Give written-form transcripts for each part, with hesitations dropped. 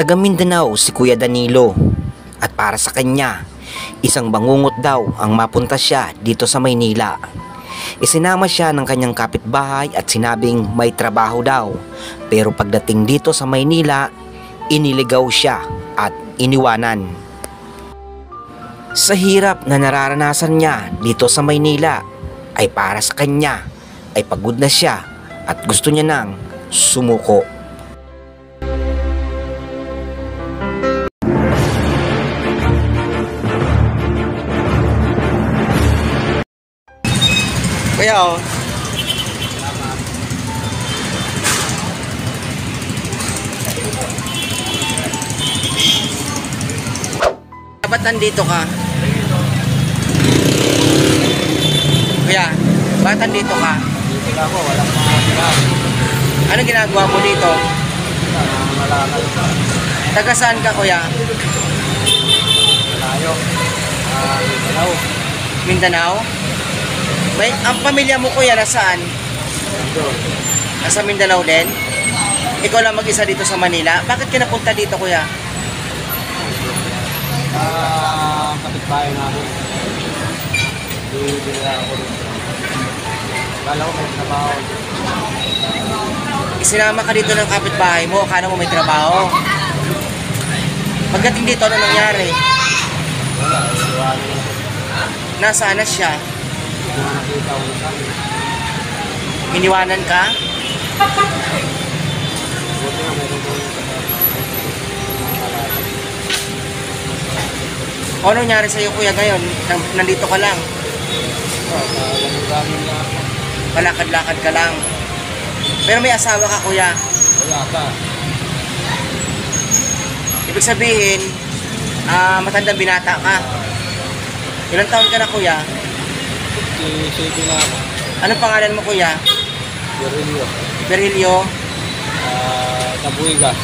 Taga Mindanao si Kuya Danilo at para sa kanya, isang bangungot daw ang mapunta siya dito sa Maynila. Isinama siya ng kanyang kapitbahay at sinabing may trabaho daw, pero pagdating dito sa Maynila, iniligaw siya at iniwanan. Sa hirap na nararanasan niya dito sa Maynila ay para sa kanya ay pagod na siya at gusto niya nang sumuko. Kaya ba't nandito ka? Kuya, ba't nandito ka? Dito ako, walang mga tirahan. Anong ginagawa mo dito? Malakal. Taga saan ka, kuya? Malayo. Mindanao. Mindanao? Ang pamilya mo, kuya, nasaan? Doon. Nasa Mindanao din? Ikaw lang mag-isa dito sa Manila? Bakit ka napunta dito, kuya? Kapitbahay namin. Hindi ako dito. Kala ko may trabaho. Isinama ka dito ng kapitbahay mo, akala mo may trabaho. Pagdating dito, ano nangyari? Wala, iwan. Nasaan na siya? Nakakita ko na kami. Iniwanan ka? Buti nga meron ko O ano nangyari sa'yo, kuya, ngayon? Nandito ka lang? Galing lang ako. Palakad-lakad ka lang? Pero may asawa ka, kuya? Wala pa. Ibig sabihin, matandang binata ka. Ilang taon ka na, kuya? Sige na ako. Anong pangalan mo, kuya? Berilio. Berilio? Tabuigas.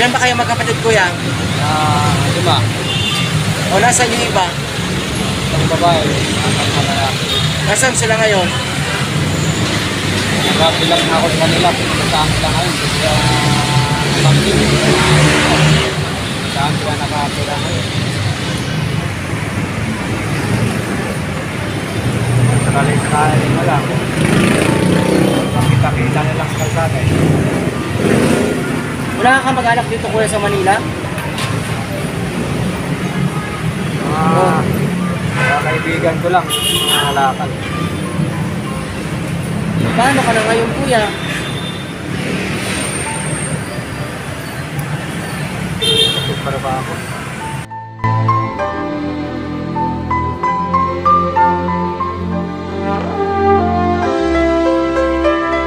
Ilan ba kayo magkapatid, kuya? 5. O nasaan yung iba? Ang babae. Ang lalaki. Nasaan sila ngayon? Nakabilang na ako sa kanila. Saan sila ngayon? Pag-ibig. Saan sila nakapila ngayon? Sakali mo lang. Makita-kita nilang sa kalsada eh. Wala kang mag-anak dito, kuya, sa Manila? Mga kaibigan ko lang. Mga lakal. Paano ka na ngayon, kuya? Para ba ako?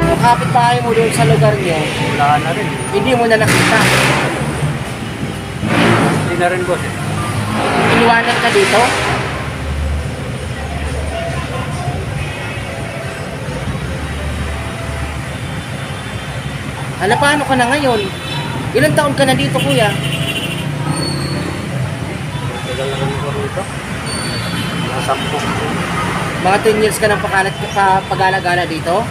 Yung kapitbahay mo doon sa lugar niyo, Wala na rin. hindi mo na nakita. Hindi na rin, boss. Iniwanan ka dito? Hala, paano ka na ngayon? Ilang taon ka na dito, kuya? Tagal na rin ko rito. Nasa 10. Mga 10 years ka nang pag-alagala dito?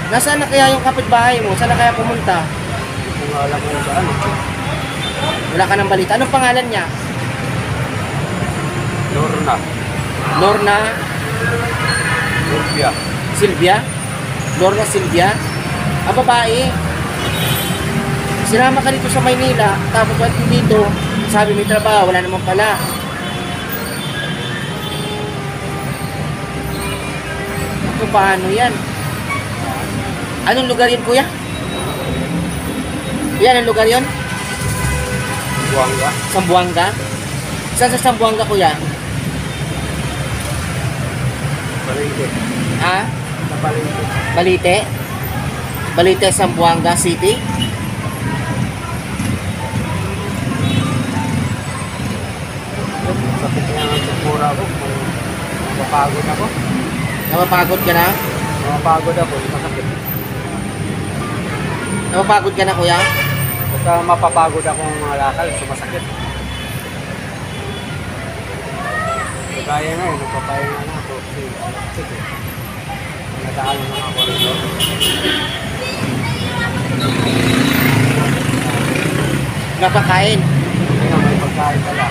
Nasaan na kaya yung kapitbahay mo? Saan na kaya pumunta? Kung alam mo yung saan. Wala ka ng balita. Anong pangalan niya? Lorna. Lorna Lumpia. Silvia? Lorna Silvia? Babae. Sinama ka dito sa Maynila, tapos ba't dito, sabi may trabaho, wala naman pala. Ako, paano yan? Anong lugar yun, kuya? Yan, anong lugar yun? Buanga. Sambuanga? Saan sa Sambuanga, kuya? Balite. Ha? Sa Balite. Balite? Balite, Sambuanga City? Sakit niya ang sigura ako. Mapapagod ako. Napapagod ka na? Mapapagod ako. Masakit. Napapagod ka na, kuya? Basta mapapagod akong mga lakal, sumasakit. Kaya nga eh, nagpapahinga na ako. Kasi sumasakit eh. Nadaan ng mga koridor. Napakain. Hindi nga may pagkain pala.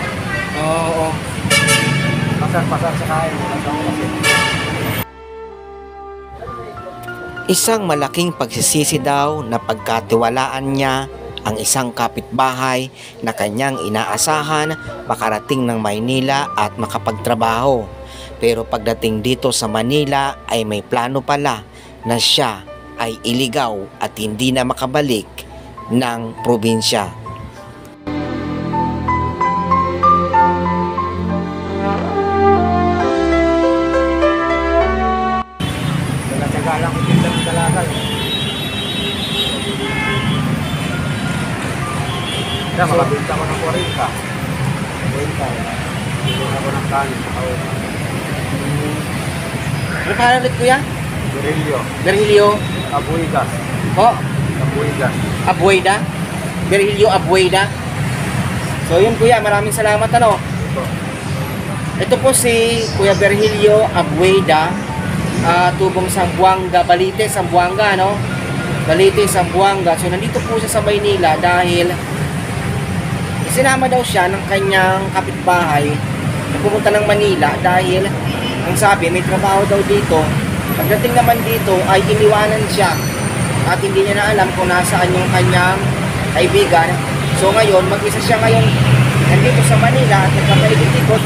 Oo. Pasar-pasar sa kain. Kasi Isang malaking pagsisisi daw na pagkatiwalaan niya ang isang kapitbahay na kanyang inaasahan makarating ng Maynila at makapagtrabaho. Pero pagdating dito sa Manila ay may plano pala na siya ay iligaw at hindi na makabalik ng probinsya. taga-taga lang ko dito ng dalagal. Kaya makabinta ko ng 40. 40. Bibinta ko ng kanin. Ano pangalan ulit, kuya? Virilio. Virgilio Abuigas. po? Abuigas. Abueda? Virgilio Abueda? So yun, kuya, maraming salamat. Ito po si Kuya Virgilio Abueda, tubong Zamboanga, Balite, Zamboanga, no? Balite, Zamboanga. So nandito po siya sa Maynila dahil isinama daw siya ng kanyang kapitbahay na pumunta ng Manila dahil ang sabi may trabaho daw dito. Pagdating naman dito ay iniwanan siya at hindi niya na alam kung nasaan yung kanyang kaibigan. So ngayon, mag-isa siya ngayon nandito sa Manila at nagkapaikot-ikot,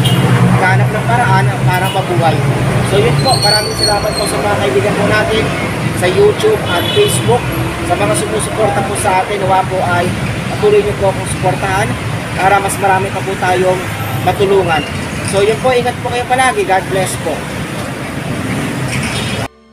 naghanap ng paraan para mabuhay. So yun po, maraming salamat po sa mga kaibigan po natin sa YouTube at Facebook. Sa mga sumusuporta po sa atin, nawa po ay patuloy niyo po akong suportahan para mas marami pa po tayong matulungan. So yun po, ingat po kayo palagi. God bless po.